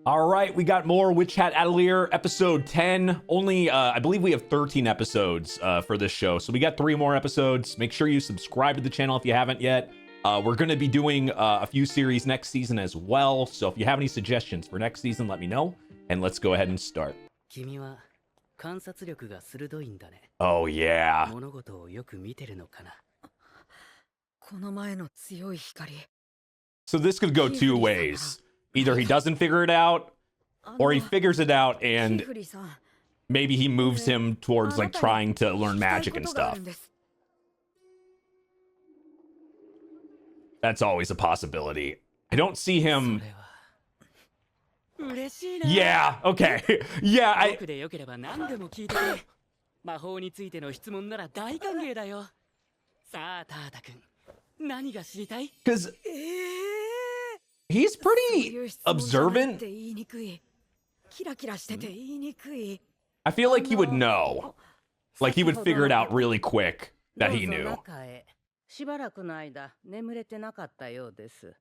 All right, we got more Witch Hat Atelier episode 10. Only, I believe we have 13 episodes for this show. So we got 3 more episodes. Make sure you subscribe to the channel if you haven't yet. We're going to be doing a few series next season as well. So if you have any suggestions for next season, let me know. And let's go ahead and start. Oh, yeah. So this could go 2 ways. Either he doesn't figure it out, or he figures it out and maybe he moves him towards like trying to learn magic and stuff. That's always a possibility. I don't see him. Yeah, okay. Yeah, because he's pretty observant. I feel like he would know. Like he would figure it out really quick that he knew. しばらくの間眠れてなかったようです。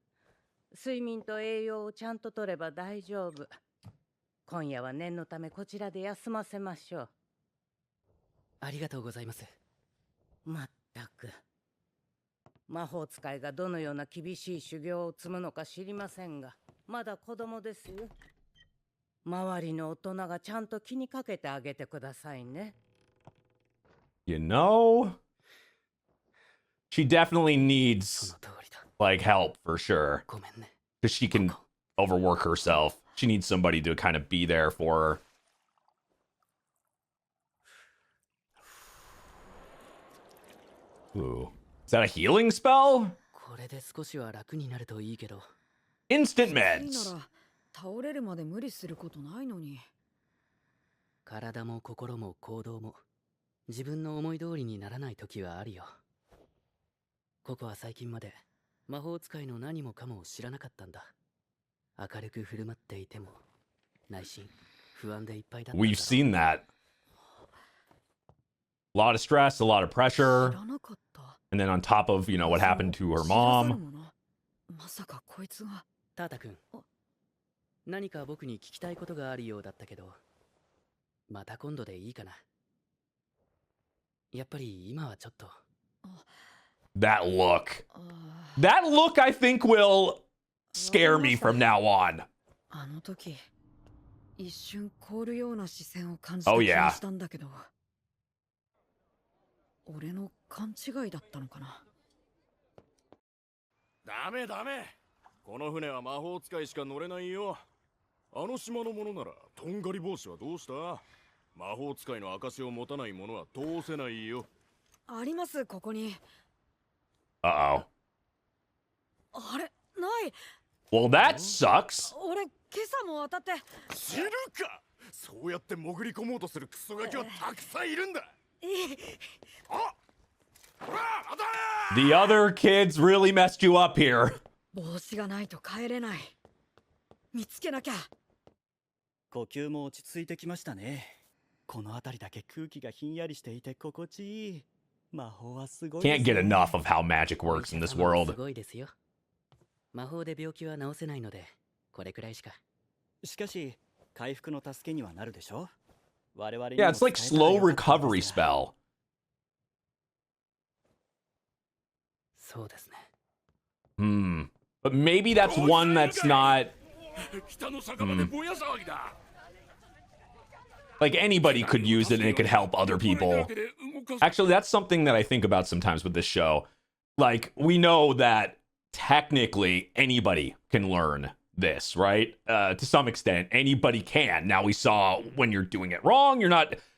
睡眠と栄養をちゃんと取れば大丈夫。今夜は念のためこちらで休ませましょう。ありがとうございます。まったく。魔法使いがどのような厳しい修行を積むのか知りませんが、まだ子供ですよ。周りの大人がちゃんと気にかけてあげてくださいね。You know, she definitely needs like help for sure. Because she can overwork herself. She needs somebody to kind of be there for her. Ooh. Is that a healing spell? Instant meds. 体も心も行動も自分の思い通りにならない時はあるよ。ココは最近まで魔法使いの何もかも知らなかったんだ。明るく振る舞っていても内心不安でいっぱいだった。 We've seen that. A lot of stress, a lot of pressure. And then on top of, you know, what happened to her mom. タータ君、何か僕に聞きたいことがあるようだったけど、また今度でいいかな。やっぱり今はちょっと。That look. That look, I think, will scare me from now on. Oh, yeah. 俺の勘違いだったのかな。ダメダメ。この船は魔法使いしか乗れないよ。あの島のものならとんがり帽子はどうした？魔法使いの証を持たない者は通せないよ。ありますここに。Uh-oh. あれない。Well, that sucks. 俺今朝も当たって。知るか。そうやって潜り込もうとするクソガキはたくさんいるんだ。The other kids really messed you up here. 帽子がないと帰れない。見つけなきゃ。呼吸も落ち着いてきましたね。この辺りだけ空気がひんやりしていて心地いい。魔法はすごいですね。 Can't get enough of how magic works in this world. すごいですよ。魔法で病気は治せないので、これくらいしか。しかし、回復の助けにはなるでしょ。Yeah, it's like slow recovery spell. そうですね。Hmm. But maybe that's one that's not. Like anybody could use it and it could help other people. Actually, that's something that I think about sometimes with this show. Like, we know that technically anybody can learn this, right? To some extent, anybody can. Now we saw when you're doing it wrong,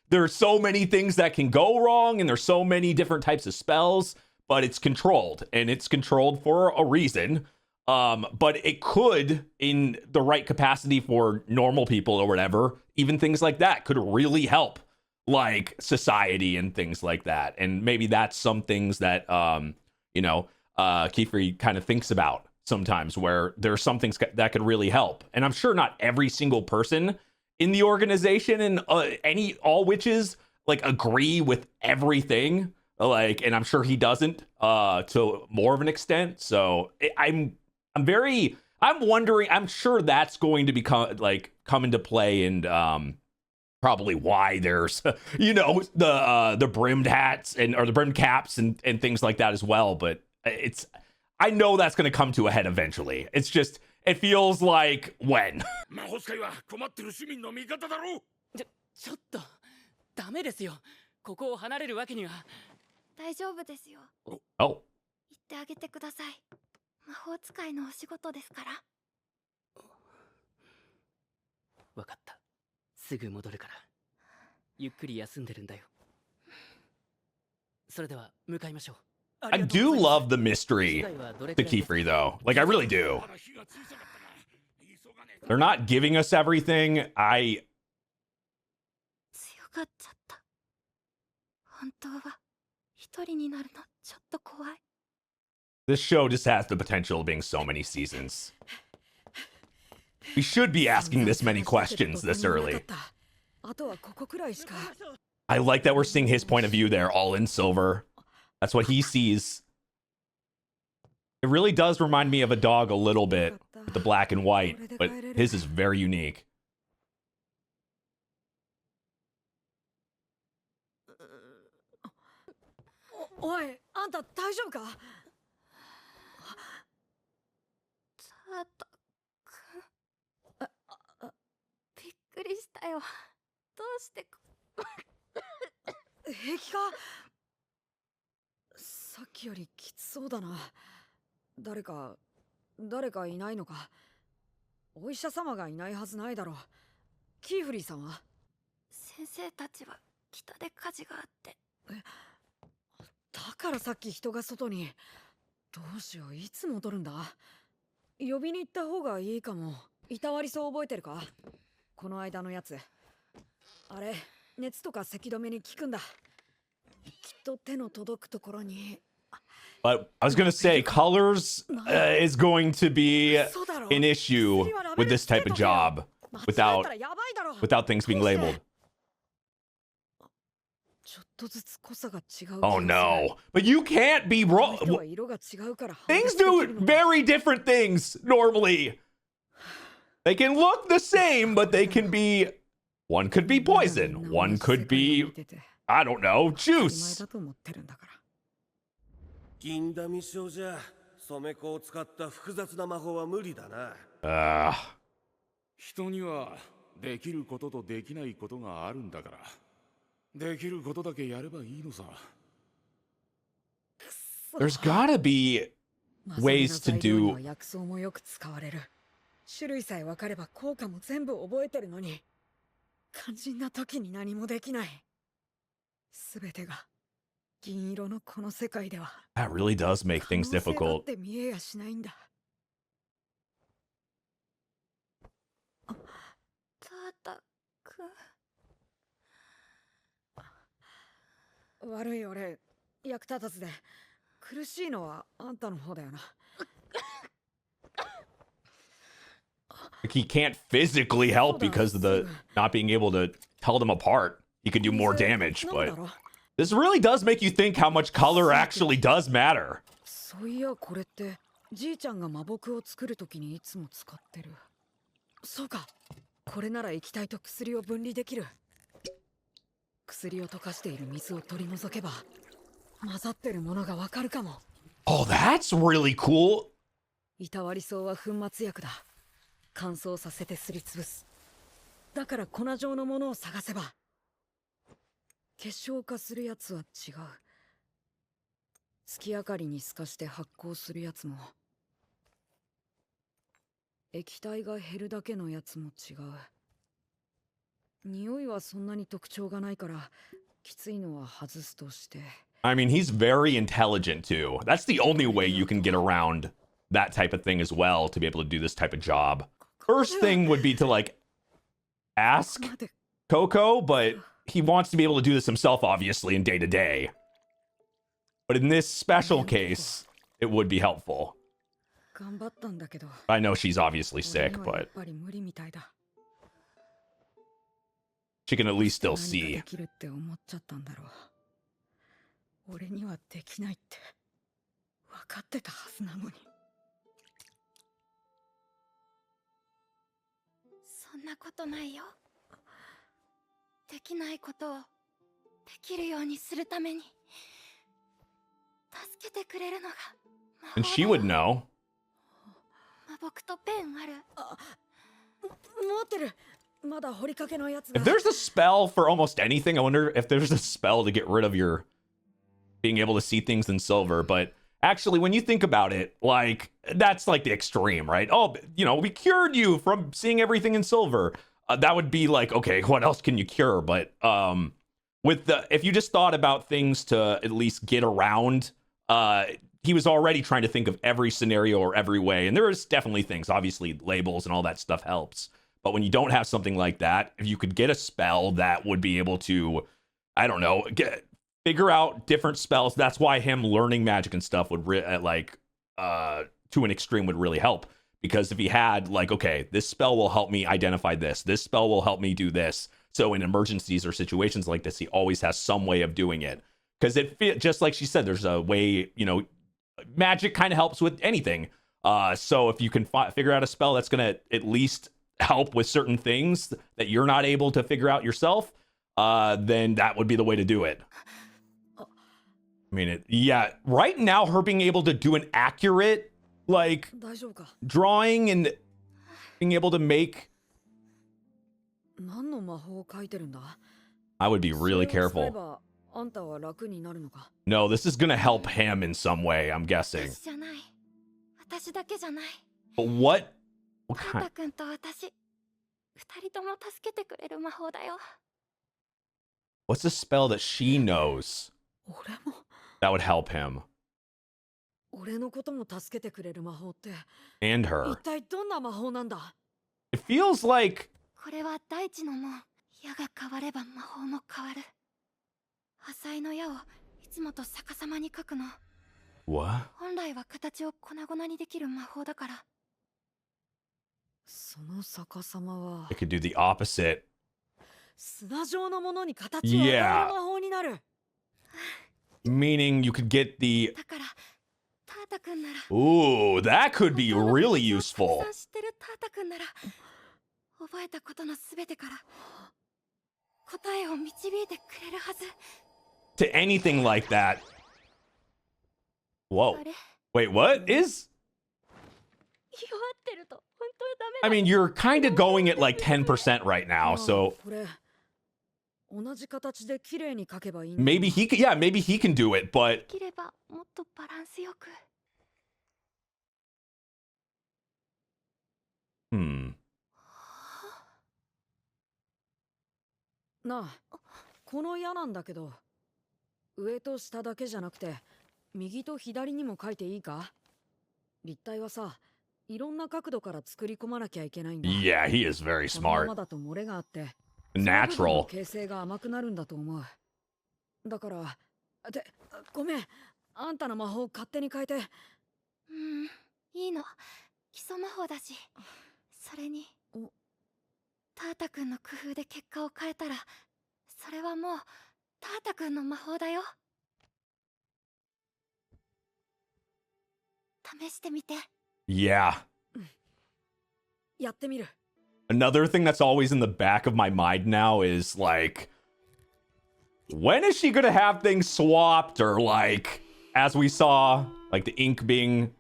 there are so many things that can go wrong and there's so many different types of spells, but it's controlled and it's controlled for a reason. But it could, in the right capacity for normal people or whatever, even things like that could really help, like society and things like that. And maybe that's some things that, quifrey kind of thinks about sometimes, where there are some things that could really help. And I'm sure not every single person in the organization and all witches like agree with everything. Like, and I'm sure he doesn't to more of an extent. So I'm I'm wondering, I'm sure that's going to become like come into play and probably why there's the brimmed hats or the brimmed caps and things like that as well. But I know that's going to come to a head eventually. It's just it feels like when. 魔法使いは困ってる市民の味方だろう。ちょっとダメですよ。ここを離れるわけには。大丈夫ですよ。Oh. 言ってあげてください。魔法使いのお仕事ですから。わかった。すぐ戻るから。ゆっくり休んでるんだよ。それでは向かいましょう。I do love the mystery to quifrey though. Like I really do. They're not giving us everything. 強がっちゃった。本当は一人になるのちょっと怖い。This show just has the potential of being so many seasons. We should be asking this many questions this early. I like that we're seeing his point of view there, all in silver. That's what he sees. It really does remind me of a dog a little bit with the black and white, but his is very unique. おい、あんた大丈夫か？タータくん。びっくりしたよ。どうして平気か？さっきよりきつそうだな。誰かいないのか？お医者様がいないはずないだろう。キーフリーさんは？先生たちは北で火事があって。だからさっき人が外に。どうしよう、いつ戻るんだ？呼びに行った方がいいかも。いたわりそう覚えてるか？この間のやつ。あれ、熱とか咳止めに効くんだ。きっと手の届くところに。But I was going to say, colors is going to be an issue with this type of job without things being labeled. Oh no, but you can't be wrong. Things do very different things normally. They can look the same, but they can be, one could be poison, one could be, I don't know, juice. 銀紙症じゃ染め粉を使った複雑な魔法は無理だな。人にはできることとできないことがあるんだから、できることだけやればいいのさ。There's gotta be ways to do. 薬草もよく使われる。種類さえ分かれば効果も全部覚えてるのに、肝心な時に何もできない。すべてが。銀色のこの世界では That really does make things difficult. って見えやしないんだ。タータくん。悪い俺、役立たずで苦しいのはあんたの方だよな。He can't physically help because of the not being able to tell them apart. He could do more damage, but this really does make you think how much color actually does matter. そういやこれってじいちゃんが魔木を作るときにいつも使ってる。そうか。これなら液体と薬を分離できる。薬を溶かしている水を取り除けば混ざってるものがわかるかも。Oh, that's really cool. いたわり草は粉末薬だ。乾燥させてすりつぶす。だから粉状のものを探せば。結晶化するやつは違う。月明かりに透かして発光するやつも。液体が減るだけのやつも違う。匂いはそんなに特徴がないから、きついのは外すとして。I mean, he's very intelligent too. That's the only way you can get around that type of thing as well to be able to do this type of job. First thing would be to like ask Coco, but he wants to be able to do this himself, obviously, in day to day. But in this special case, it would be helpful. I know she's obviously sick, but she can at least still see. 俺にはできないって分かってたはずなのに。そんなことないよ。できないことをできるようにするために助けてくれるのが魔法 And だ she よ。 would know. 魔僕とペンある。持ってる。まだ掘りかけのやつ If が。 there's a spell for almost anything, I wonder if there's a spell to get rid of your being able to see things in silver. But actually, when you think about it, like, that's like the extreme, right? Oh, you know, we cured you from seeing everything in silver. That would be like, okay, what else can you cure? But with the, if you just thought about things to at least get around, he was already trying to think of every scenario or every way. And there is definitely things, obviously labels and all that stuff helps. But when you don't have something like that, if you could get a spell that would be able to, I don't know, figure out different spells. That's why him learning magic and stuff would to an extreme would really help. Because if he had like, okay, this spell will help me identify this. This spell will help me do this. So in emergencies or situations like this, he always has some way of doing it. Because just like she said, there's a way, you know, magic kind of helps with anything. So if you can figure out a spell that's going to at least help with certain things that you're not able to figure out yourself, then that would be the way to do it. I mean, yeah, right now, her being able to do an accurate, like, 大丈夫か。 drawing and being able to make, 何の魔法を書いてるんだ。 I would be really それを使え careful. ばあんたは楽になるのか。 No, this is gonna help him in some way, I'm guessing. 私じゃない。私だけじゃない。 But what ター kind? タ君と私、二人とも助けてくれる魔法だよ。 What's a spell that she knows 俺も。 that would help him 俺のことも助けてくれる魔法って and 一 her? 体どんな魔法なんだ。 It feels like これは大地の門。矢が変われば魔法も変わる。破砕の矢をいつもと逆さまに描くの。 what? 本来は形を粉々にできる魔法だから。その逆さまは It could do the opposite. 砂状のものに形を与える Yeah. 魔法になる。 Meaning you could get the だからタータ君なら。 ooh, that could be really た useful. くさん知ってるタータ君なら覚えたことのすべてから答えを導いてくれるはず。 To anything like that. Whoa. あれ Wait, what is? 弱ってると本当はダメだ。 I mean, you're kind of going at like 10% right now, ああ so これ同じ形で綺麗に描けばいいんだ。 maybe he could, yeah, maybe he can do it, but できればもっとバランスよく。 なあ、この矢なんだけど、上と下だけじゃなくて、右と左にも描いていいか？立体はさ、いろんな角度から作り込まなきゃいけないんだ。 yeah, he is very このま smart. まだと漏れがあって、 Natural. 形成が甘くなるんだと思う。だから、ごめん、あんたの魔法を勝手に変えて。いいの。基礎魔法だし。それにタータ君の工夫で結果を変えたら、それはもうタータ君の魔法だよ。試してみて。 Yeah. やってみる。 Another thing that's always in the back of my mind now is like, when is she gonna have things swapped? Or like, as we saw, like the ink being,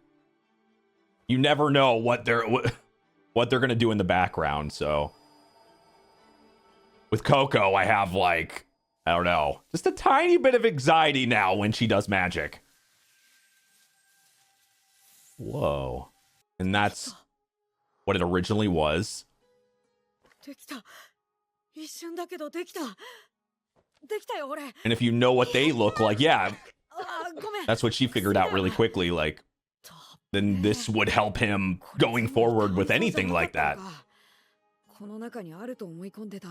you never know what they're gonna do in the background. So with Coco, I have like, I don't know, just a tiny bit of anxiety now when she does magic. Whoa. And that's what it originally was. できた。一瞬だけどできた。できたよ、俺。 And if you know what they look like, yeah, あ、ごめん。 that's what she figured out really quickly. Like, then this would help him going forward with anything like that. この中にあると思い込んでた。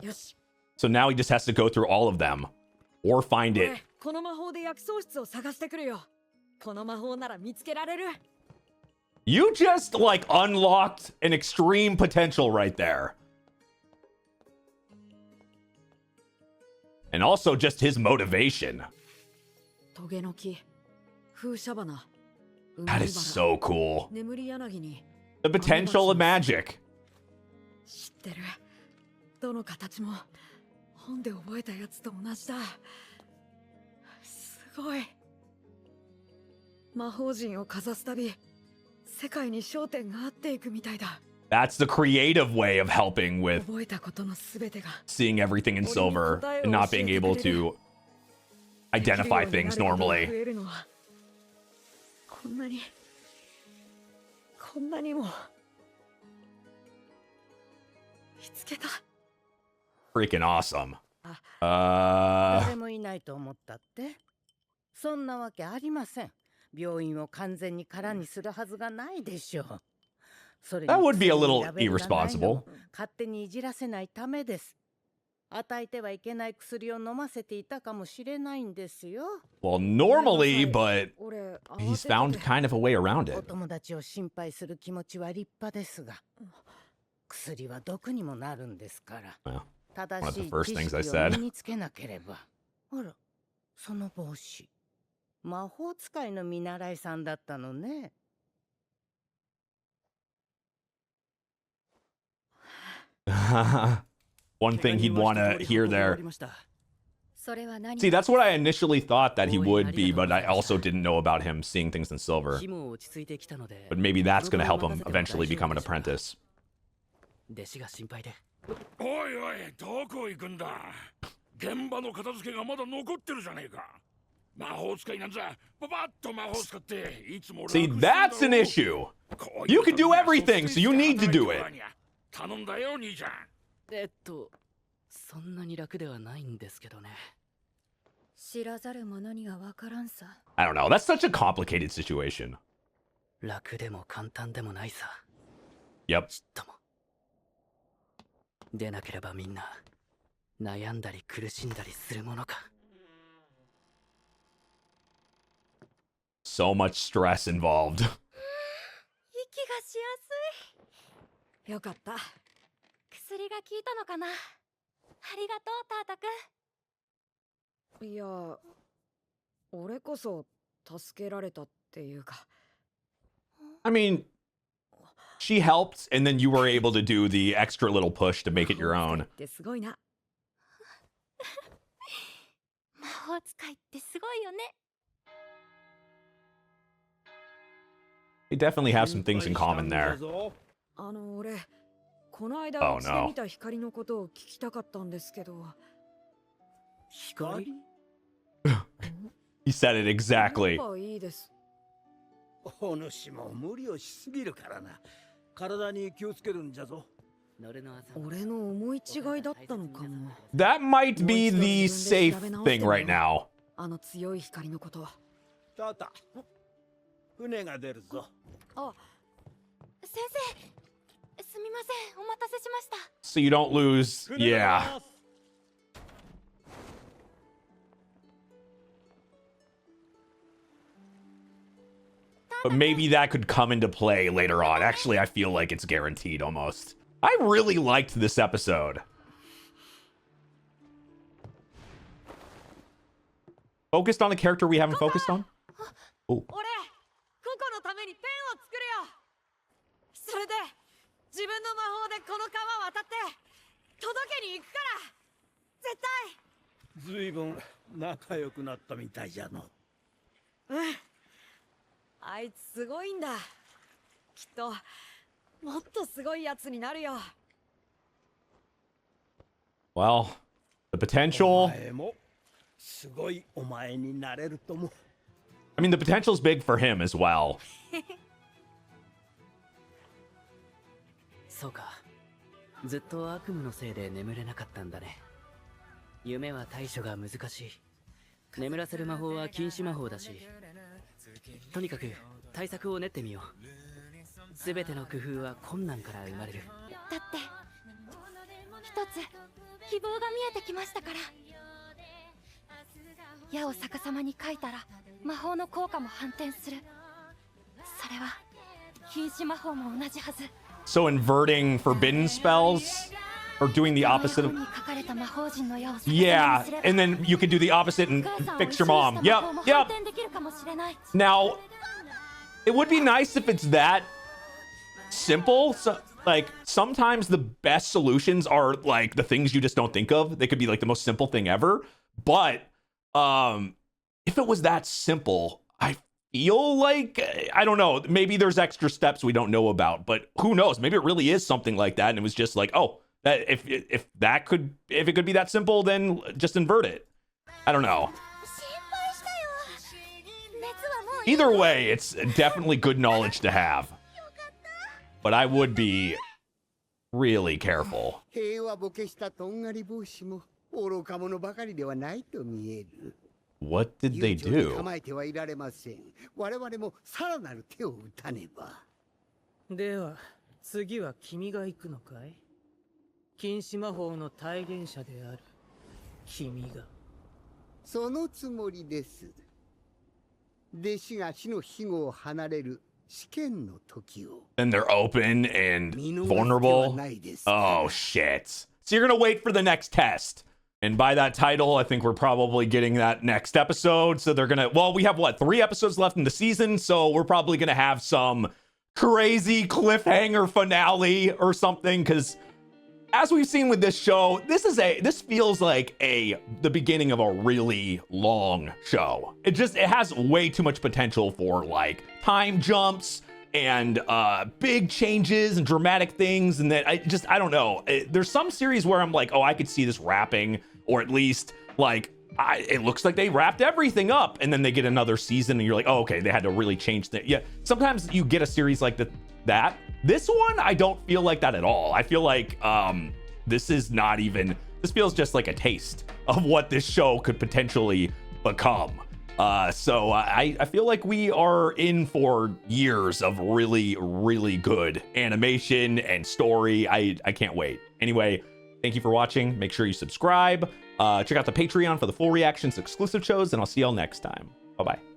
よし。 So now he just has to go through all of them or find it. 俺、この魔法で薬草室を探してくるよ。この魔法なら見つけられる。 You just like unlocked an extreme potential right there. And also just his motivation. トゲの木、風車花、 That is so cool. 眠り柳に The potential of magic. ってる。どの形も本で覚えたやつと同じだ。すごい。魔法陣をかざすたび、世界に焦点が合っていくみたいだ。That's the creative way of helping with 覚えたことのすべてが seeing everything in silver and not being able to identify things normally. こんなにも見つけた。Freaking awesome. 誰もいないと思ったって？そんなわけありません。病院を完全に空にするはずがないでしょう。それに That would be a little 薬にラベルがないの irresponsible. も勝手にいじらせないためです。与えてはいけない薬を飲ませていたかもしれないんですよ。Well, normally, but 俺 he's found kind of a way around お it. 友達を心配する気持ちは立派ですが、薬は毒にもなるんですから。 Well, 正しい one of the first 知 things I 識を said. 身につけなければ。あら、その帽子。魔法使いの見習いさんだったのね。One thing he'd want to hear there. それは何？ See, that's what I initially thought that he would be, but I also didn't know about him seeing things in silver. 日も落ち着いてきたので But maybe that's going to help him eventually become an apprentice. 弟子が心配で。おいおい、どこ行くんだ。現場の片付けがまだ残ってるじゃねえか。魔法使いなんざ、パパッと魔法使っていつも楽して See, んだろ。 that's an issue. You can do everything, so you need to do it. 頼んだよ、兄ちゃん。そんなに楽ではないんですけどね。知らざる者にはわからんさ。 I don't know. That's such a complicated situation. 楽でも簡単でもないさ。 Yep. ちっとも。でなければみんな悩んだり苦しんだりするものか。So much stress involved. 息がしやすい。よかった。薬が効いたのかな。ありがとう、タータくん。いや、俺こそ助けられたっていうか。 I mean, she helped, and then you were able to do the extra little push to make it your own. ってすごいな。魔法使いってすごいよね。They definitely have some things in common there. 俺、この間 Oh, うちで no. 見た光のことを聞きたかったんですけど。光？ He said it exactly. なんかいいです。お主も無理をしすぎるからな。体に気をつけるんじゃぞ。俺の思い違いだったのかも。 That might be the safe thing right now. あの強い光のこと。タータ、船が出るぞ。あ、先生、すみません、お待たせしました。 So you don't lose. Yeah. But maybe that could come into play later on. Actually, I feel like it's guaranteed almost. I really liked this episode. Focused on a character we haven't focused on? Oh. 俺、ココのためにペンを作るよ。それで自分の魔法でこの川渡って届けに行くから。絶対。ずいぶん仲良くなったみたいじゃの。うん。あいつすごいんだ。きっともっとすごいやつになるよ。 Well, the potential. お前もすごいお前になれるとも。I mean, the potential's big for him as well. そうか。ずっと悪夢のせいで眠れなかったんだね。夢は対処が難しい。眠らせる魔法は禁止魔法だし。とにかく対策を練ってみよう。すべての工夫は困難から生まれる。だって一つ希望が見えてきましたから。矢を逆さまに書いたら魔法の効果も反転する。それは禁止魔法も同じはず。 So inverting forbidden spells or doing the opposite of. Yeah, and then you could do the opposite and fix your mom. Yep, yep. Now, it would be nice if it's that simple. So like sometimes the best solutions are like the things you just don't think of. They could be like the most simple thing ever. But if it was that simple, I feel like, I don't know, maybe there's extra steps we don't know about, but who knows? Maybe it really is something like that. And it was just like, oh, that if it could be that simple, then just invert it. I don't know. Either way, it's definitely good knowledge to have. But I would be really careful. What did they do? では次は君が行くのかい？禁止魔法の体現者である君が。そのつもりです。弟子が死の庇護を離れる試験の時を。 And they're open and vulnerable. Oh shit. So you're gonna wait for the next test. And by that title, I think we're probably getting that next episode. So they're gonna, well, we have what, 3 episodes left in the season, so we're probably gonna have some crazy cliffhanger finale or something, because as we've seen with this show, this feels like the beginning of a really long show. It has way too much potential for like time jumps and big changes and dramatic things, and that I don't know. There's some series where I'm like, oh, I could see this wrapping, or at least like it looks like they wrapped everything up, and then they get another season, and you're like, oh, okay, they had to really change that. Yeah, sometimes you get a series like that. This one, I don't feel like that at all. I feel like this feels just like a taste of what this show could potentially become. So I feel like we are in for years of really, really good animation and story. I can't wait. Anyway, thank you for watching. Make sure you subscribe. Check out the Patreon for the full reactions, exclusive shows, and I'll see y'all next time. Bye-bye.